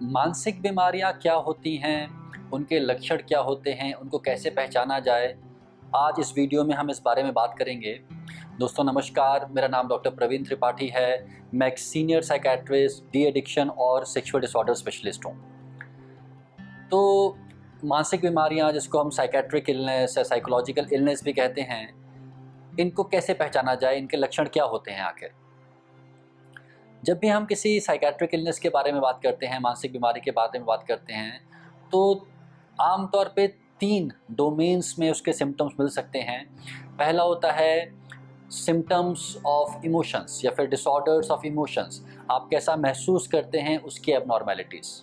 मानसिक बीमारियां क्या होती हैं, उनके लक्षण क्या होते हैं, उनको कैसे पहचाना जाए, आज इस वीडियो में हम इस बारे में बात करेंगे। दोस्तों नमस्कार, मेरा नाम डॉक्टर प्रवीण त्रिपाठी है। मैं एक सीनियर साइकेट्रिस्ट, डी एडिक्शन और सेक्सुअल डिसऑर्डर स्पेशलिस्ट हूँ। तो मानसिक बीमारियां, जिसको हम साइकेट्रिक इलनेस या साइकोलॉजिकल इलनेस भी कहते हैं, इनको कैसे पहचाना जाए, इनके लक्षण क्या होते हैं आखिर। जब भी हम किसी साइकेट्रिक इलनेस के बारे में बात करते हैं, मानसिक बीमारी के बारे में बात करते हैं, तो आमतौर पे 3 डोमेन्स में उसके सिम्टम्स मिल सकते हैं। पहला होता है सिम्टम्स ऑफ इमोशंस या फिर डिसऑर्डर्स ऑफ इमोशंस, आप कैसा महसूस करते हैं उसकी एबनॉर्मेलिटीज़।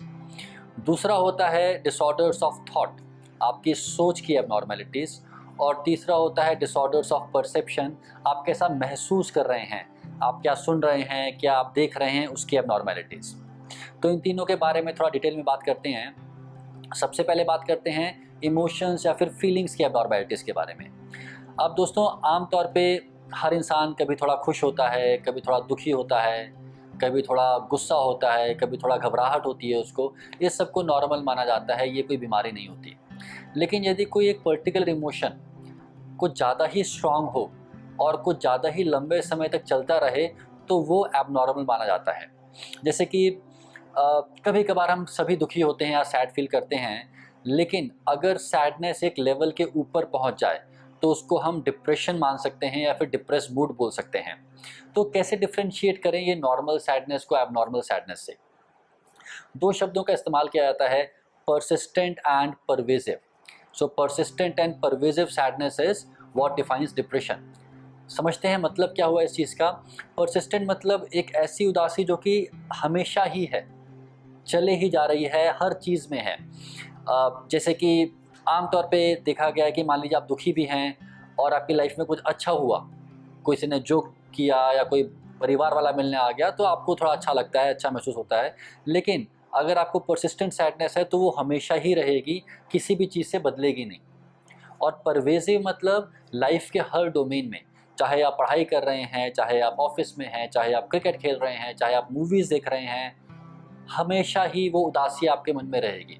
दूसरा होता है डिसऑर्डर्स ऑफ थॉट, आपकी सोच की एबनॉर्मेलिटीज़। और तीसरा होता है डिसऑर्डर्स ऑफ परसेप्शन, आप कैसा महसूस कर रहे हैं, आप क्या सुन रहे हैं, क्या आप देख रहे हैं, उसकी एबनॉर्मेलिटीज़। तो इन तीनों के बारे में थोड़ा डिटेल में बात करते हैं। सबसे पहले बात करते हैं इमोशंस या फिर फीलिंग्स की एबनॉर्मेलिटीज़ के बारे में। अब दोस्तों, आमतौर पे हर इंसान कभी थोड़ा खुश होता है, कभी थोड़ा दुखी होता है, कभी थोड़ा गुस्सा होता है, कभी थोड़ा घबराहट होती है उसको। ये सबको नॉर्मल माना जाता है, ये कोई बीमारी नहीं होती। लेकिन यदि कोई एक पर्टिकुलर इमोशन कुछ ज़्यादा ही स्ट्रांग हो और कुछ ज़्यादा ही लंबे समय तक चलता रहे, तो वो एबनॉर्मल माना जाता है। जैसे कि कभी कभार हम सभी दुखी होते हैं या सैड फील करते हैं, लेकिन अगर सैडनेस एक लेवल के ऊपर पहुंच जाए तो उसको हम डिप्रेशन मान सकते हैं या फिर डिप्रेस मूड बोल सकते हैं। तो कैसे डिफ्रेंशिएट करें ये नॉर्मल सैडनेस को एबनॉर्मल सैडनेस से? 2 शब्दों का इस्तेमाल किया जाता है, persistent and pervasive. So persistent and pervasive sadness is what defines depression. समझते हैं मतलब क्या हुआ इस चीज़ का। परसिस्टेंट मतलब एक ऐसी उदासी जो कि हमेशा ही है, चले ही जा रही है, हर चीज़ में है। जैसे कि आमतौर पे देखा गया है कि मान लीजिए आप दुखी भी हैं और आपकी लाइफ में कुछ अच्छा हुआ, किसी ने जोक किया या कोई परिवार वाला मिलने आ गया, तो आपको थोड़ा अच्छा लगता है, अच्छा महसूस होता है। लेकिन अगर आपको परसिस्टेंट सैडनेस है तो वो हमेशा ही रहेगी, किसी भी चीज़ से बदलेगी नहीं। और परवेजिव मतलब लाइफ के हर डोमेन में, चाहे आप पढ़ाई कर रहे हैं, चाहे आप ऑफिस में हैं, चाहे आप क्रिकेट खेल रहे हैं, चाहे आप मूवीज़ देख रहे हैं, हमेशा ही वो उदासी आपके मन में रहेगी।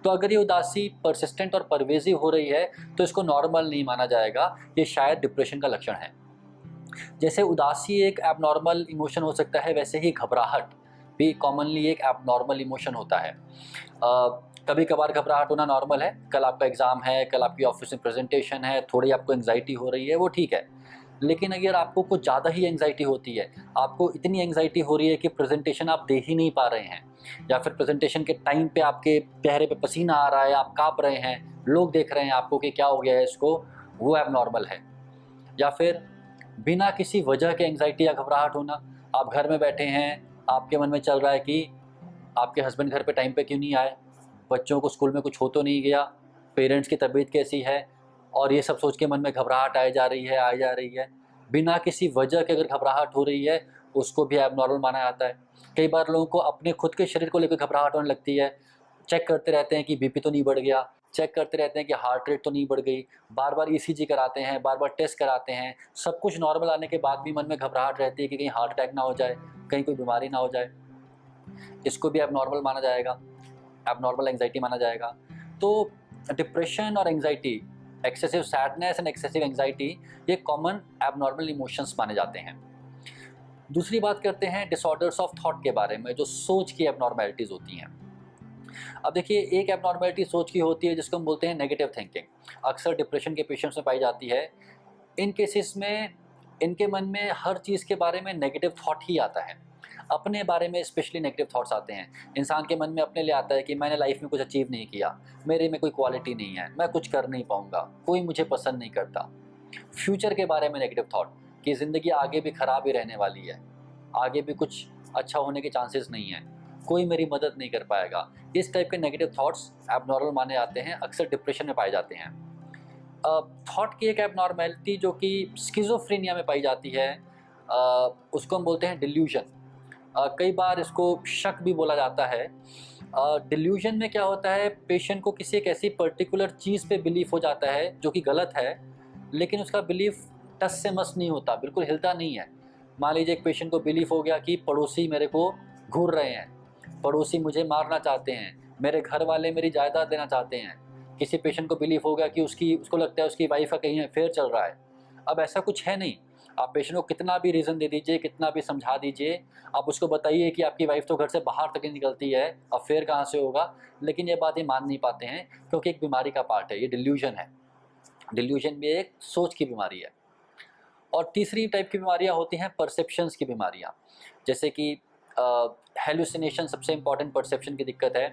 तो अगर ये उदासी परसिस्टेंट और परवेजिव हो रही है तो इसको नॉर्मल नहीं माना जाएगा, ये शायद डिप्रेशन का लक्षण है। जैसे उदासी एक एबनॉर्मल इमोशन हो सकता है, वैसे ही घबराहट भी कॉमनली एक एबनॉर्मल इमोशन होता है। कभी कभार घबराहट होना नॉर्मल है, कल आपका एग्ज़ाम है, कल आपकी ऑफिस में प्रेजेंटेशन है, थोड़ी आपको एंग्जाइटी हो रही है, वो ठीक है। लेकिन अगर आपको कुछ ज़्यादा ही एंग्जाइटी होती है, आपको इतनी एंग्जाइटी हो रही है कि प्रेजेंटेशन आप दे ही नहीं पा रहे हैं, या फिर प्रेजेंटेशन के टाइम पे आपके चेहरे पे पसीना आ रहा है, आप काँप रहे हैं, लोग देख रहे हैं आपको कि क्या हो गया है इसको, वो एबनॉर्मल है। या फिर बिना किसी वजह के एंग्जाइटी या घबराहट होना, आप घर में बैठे हैं, आपके मन में चल रहा है कि आपके हस्बैंड घर पे टाइम पे क्यों नहीं आए, बच्चों को स्कूल में कुछ हो तो नहीं गया, पेरेंट्स की तबीयत कैसी है, और ये सब सोच के मन में घबराहट आए जा रही है। बिना किसी वजह के अगर घबराहट हो रही है, उसको भी एबनॉर्मल माना जाता है। कई बार लोगों को अपने खुद के शरीर को लेकर घबराहट होने लगती है, चेक करते रहते हैं कि बीपी तो नहीं बढ़ गया, चेक करते रहते हैं कि हार्ट रेट तो नहीं बढ़ गई, बार बार ईसीजी कराते हैं, बार बार टेस्ट कराते हैं, सब कुछ नॉर्मल आने के बाद भी मन में घबराहट रहती है कि कहीं हार्ट अटैक ना हो जाए, कहीं कोई बीमारी ना हो जाए। इसको भी एबनॉर्मल माना जाएगा, एबनॉर्मल एंग्जाइटी माना जाएगा। तो डिप्रेशन और anxiety, excessive sadness and excessive anxiety, ये कॉमन एबनॉर्मल इमोशंस माने जाते हैं। दूसरी बात करते हैं डिसऑर्डर्स ऑफ थॉट के बारे में, जो सोच की एबनॉर्मेलिटीज़ होती हैं। अब देखिए, एक एबनॉर्मेलिटी सोच की होती है जिसको हम बोलते हैं नेगेटिव थिंकिंग, अक्सर डिप्रेशन के पेशेंट्स में पाई जाती है। इन केसेस में इनके मन में हर चीज़ के बारे में नेगेटिव थॉट ही आता है, अपने बारे में स्पेशली नेगेटिव थॉट्स आते हैं। इंसान के मन में अपने लिए आता है कि मैंने लाइफ में कुछ अचीव नहीं किया, मेरे में कोई क्वालिटी नहीं है, मैं कुछ कर नहीं पाऊँगा, कोई मुझे पसंद नहीं करता। फ्यूचर के बारे में नेगेटिव थॉट कि ज़िंदगी आगे भी ख़राब ही रहने वाली है, आगे भी कुछ अच्छा होने के चांसेस नहीं हैं, कोई मेरी मदद नहीं कर पाएगा। इस टाइप के नेगेटिव थॉट्स एबनॉर्मल माने जाते हैं, अक्सर डिप्रेशन में पाए जाते हैं। थॉट की एक एबनॉर्मेलिटी जो कि स्किज़ोफ्रेनिया में पाई जाती है, उसको हम बोलते हैं डिल्यूजन। कई बार इसको शक भी बोला जाता है। डिल्यूजन में क्या होता है, पेशेंट को किसी एक ऐसी पर्टिकुलर चीज़ पे बिलीफ हो जाता है जो कि गलत है, लेकिन उसका बिलीफ टस से मस नहीं होता, बिल्कुल हिलता नहीं है। मान लीजिए एक पेशेंट को बिलीफ हो गया कि पड़ोसी मेरे को घूर रहे हैं, पड़ोसी मुझे मारना चाहते हैं, मेरे घर वाले मेरी जायदाद देना चाहते हैं। किसी पेशेंट को बिलीव हो गया कि उसको लगता है उसकी वाइफ का कहीं अफेयर चल रहा है। अब ऐसा कुछ है नहीं। आप पेशेंट को कितना भी रीज़न दे दीजिए, कितना भी समझा दीजिए, आप उसको बताइए कि आपकी वाइफ तो घर से बाहर तक नहीं निकलती है, अफेयर कहाँ से होगा, लेकिन ये बात ये मान नहीं पाते हैं क्योंकि एक बीमारी का पार्ट है, ये डिल्यूजन है। डिल्यूजन भी एक सोच की बीमारी है। और तीसरी टाइप की बीमारियां होती हैं परसेप्शंस की बीमारियां, जैसे कि हेलुसिनेशन सबसे इंपॉर्टेंट परसेप्शन की दिक्कत है।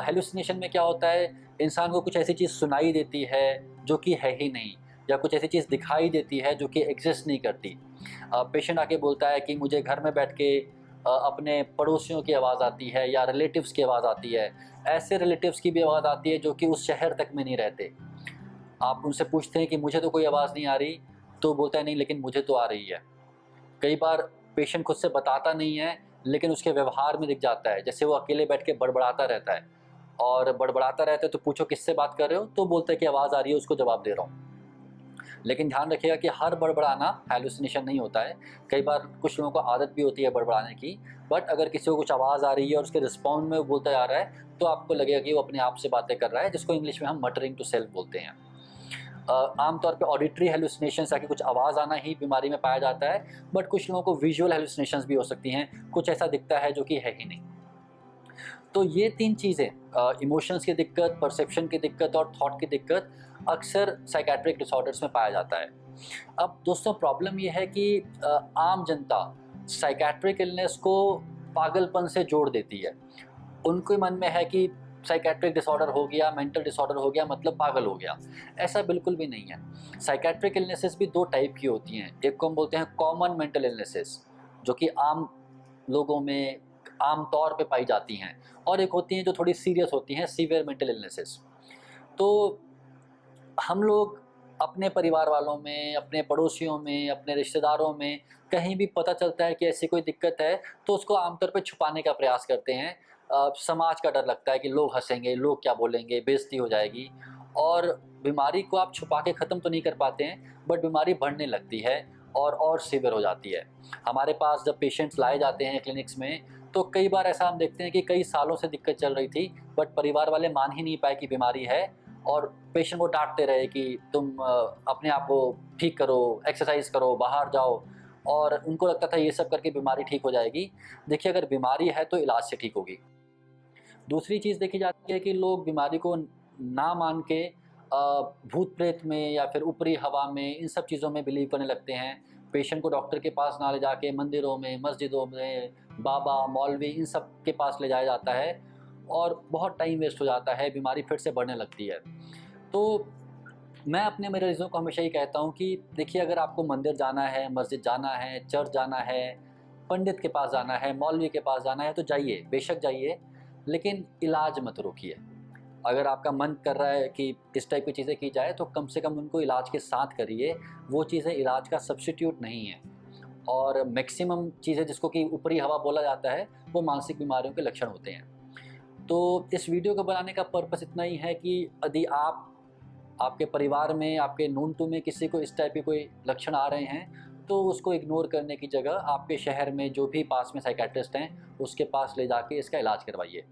हेलुसिनेशन में क्या होता है, इंसान को कुछ ऐसी चीज़ सुनाई देती है जो कि है ही नहीं, या कुछ ऐसी चीज़ दिखाई देती है जो कि एग्जिस्ट नहीं करती। पेशेंट आके बोलता है कि मुझे घर में बैठ के अपने पड़ोसियों की आवाज़ आती है या रिलेटिव्स की आवाज़ आती है। ऐसे रिलेटिव्स की भी आवाज़ आती है जो कि उस शहर तक में नहीं रहते। आप उनसे पूछते हैं कि मुझे तो कोई आवाज़ नहीं आ रही, तो बोलता है नहीं लेकिन मुझे तो आ रही है। कई बार पेशेंट खुद से बताता नहीं है लेकिन उसके व्यवहार में दिख जाता है, जैसे वो अकेले बैठ के बड़बड़ाता रहता है, और बड़बड़ाता रहता है तो पूछो किससे बात कर रहे हो, तो बोलता है कि आवाज़ आ रही है, उसको जवाब दे रहा हूँ। लेकिन ध्यान रखिएगा कि हर बड़बड़ाना हैलुसिनेशन नहीं होता है। कई बार कुछ लोगों को आदत भी होती है बड़बड़ाने की, बट अगर किसी को कुछ आवाज़ आ रही है और उसके रिस्पॉन्ड में वो बोलता जा रहा है तो आपको लगेगा कि वो अपने आप से बातें कर रहा है, जिसको इंग्लिश में हम मटरिंग टू सेल्फ बोलते हैं। आमतौर पे ऑडिटरी हेलुसिनेशंस, ताकि कुछ आवाज़ आना ही बीमारी में पाया जाता है, बट कुछ लोगों को विजुअल हेलुसिनेशंस भी हो सकती हैं, कुछ ऐसा दिखता है जो कि है ही नहीं। तो ये तीन चीज़ें, इमोशंस की दिक्कत, परसेप्शन की दिक्कत और थॉट की दिक्कत, अक्सर साइकेट्रिक डिसऑर्डर्स में पाया जाता है। अब दोस्तों प्रॉब्लम ये है कि आम जनता साइकेट्रिक इलनेस को पागलपन से जोड़ देती है। उनके मन में है कि साइकेट्रिक डिसऑर्डर हो गया, मेंटल डिसऑर्डर हो गया मतलब पागल हो गया। ऐसा बिल्कुल भी नहीं है। साइकेट्रिक इलनेसेस भी दो टाइप की होती हैं। एक को हम बोलते हैं कॉमन मेंटल इलनेसेस, जो कि आम लोगों में आम तौर पे पाई जाती हैं, और एक होती हैं जो थोड़ी सीरियस होती हैं, सीवियर मेंटल इलनेसेस। तो हम लोग अपने परिवार वालों में, अपने पड़ोसियों में, अपने रिश्तेदारों में कहीं भी पता चलता है कि ऐसी कोई दिक्कत है तो उसको आमतौर पे छुपाने का प्रयास करते हैं। समाज का डर लगता है कि लोग हंसेंगे, लोग क्या बोलेंगे, बेइज्जती हो जाएगी, और बीमारी को आप छुपा के ख़त्म तो नहीं कर पाते हैं, बट बीमारी बढ़ने लगती है और सीवियर हो जाती है। हमारे पास जब पेशेंट्स लाए जाते हैं क्लिनिक्स में, तो कई बार ऐसा हम देखते हैं कि कई सालों से दिक्कत चल रही थी, बट परिवार वाले मान ही नहीं पाए कि बीमारी है, और पेशेंट को डांटते रहे कि तुम अपने आप को ठीक करो, एक्सरसाइज करो, बाहर जाओ, और उनको लगता था ये सब करके बीमारी ठीक हो जाएगी। देखिए, अगर बीमारी है तो इलाज से ठीक होगी। दूसरी चीज़ देखी जाती है कि लोग बीमारी को ना मान के भूत प्रेत में या फिर ऊपरी हवा में, इन सब चीज़ों में बिलीव करने लगते हैं। पेशेंट को डॉक्टर के पास ना ले जाके मंदिरों में, मस्जिदों में, बाबा, मौलवी, इन सब के पास ले जाया जाता है, और बहुत टाइम वेस्ट हो जाता है, बीमारी फिर से बढ़ने लगती है। तो मैं अपने मरीज़ों को हमेशा ये कहता हूँ कि देखिए, अगर आपको मंदिर जाना है, मस्जिद जाना है, चर्च जाना है, पंडित के पास जाना है, मौलवी के पास जाना है, तो जाइए, बेशक जाइए, लेकिन इलाज मत रोकिए। अगर आपका मन कर रहा है कि इस टाइप की चीज़ें की जाए तो कम से कम उनको इलाज के साथ करिए। वो चीज़ें इलाज का सब्स्टिट्यूट नहीं है, और मैक्सिमम चीज़ें जिसको कि ऊपरी हवा बोला जाता है, वो मानसिक बीमारियों के लक्षण होते हैं। तो इस वीडियो को बनाने का पर्पस इतना ही है कि यदि आपके परिवार में, आपके नोन-टू में किसी को इस टाइप के कोई लक्षण आ रहे हैं, तो उसको इग्नोर करने की जगह आपके शहर में जो भी पास में साइकियाट्रिस्ट हैं, उसके पास ले जाके इसका इलाज करवाइए।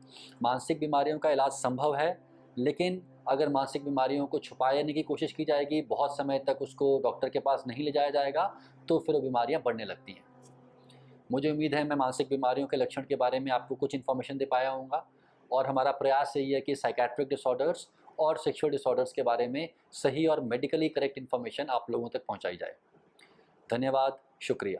मानसिक बीमारियों का इलाज संभव है, लेकिन अगर मानसिक बीमारियों को छुपाने की कोशिश की जाएगी, बहुत समय तक उसको डॉक्टर के पास नहीं ले जाया जाएगा, तो फिर वो बीमारियाँ बढ़ने लगती हैं। मुझे उम्मीद है मैं मानसिक बीमारियों के लक्षण के बारे में आपको कुछ इन्फॉर्मेशन दे पाया होऊंगा, और हमारा प्रयास यही है कि साइकेट्रिक डिसऑर्डर्स और सेक्सुअल डिसऑर्डर्स के बारे में सही और मेडिकली करेक्ट इन्फॉर्मेशन आप लोगों तक पहुंचाई जाए। धन्यवाद, शुक्रिया।